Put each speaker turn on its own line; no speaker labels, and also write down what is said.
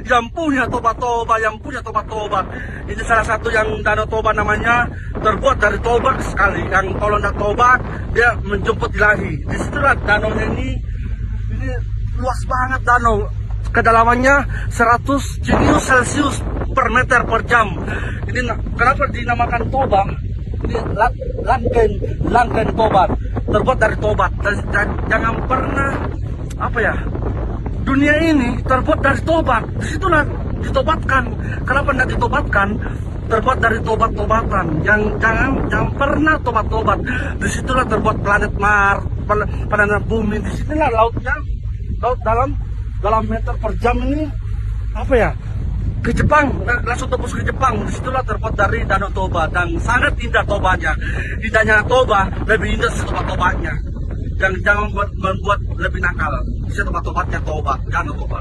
yang punya Toba-Toba, yang punya Toba-Toba. Ini salah satu yang Danau Toba namanya, terbuat dari toba sekali. Yang kalau tidak toba, dia menjemput ilahi. Disitulah danau ini luas banget danau. Kedalamannya 100 jenius Celcius per meter per jam. Ini kenapa dinamakan Toba? Ini Lanken Toba, terbuat dari toba. Jangan pernah dunia ini terbuat dari tobat. Disitulah ditobatkan. Kenapa tidak ditobatkan? Terbuat dari tobat-tobatan. Jangan pernah tobat-tobat. Disitulah terbuat planet Mars, planet bumi. Disitulah lautnya, laut dalam meter per jam ini ke Jepang, langsung tembus ke Jepang. Disitulah terbuat dari Danau Toba dan sangat indah Tobanya. Indahnya Toba lebih indah Toba-Tobanya. Jangan membuat lebih nakal. Bisa tobat-tobatnya Toba, Danau Toba.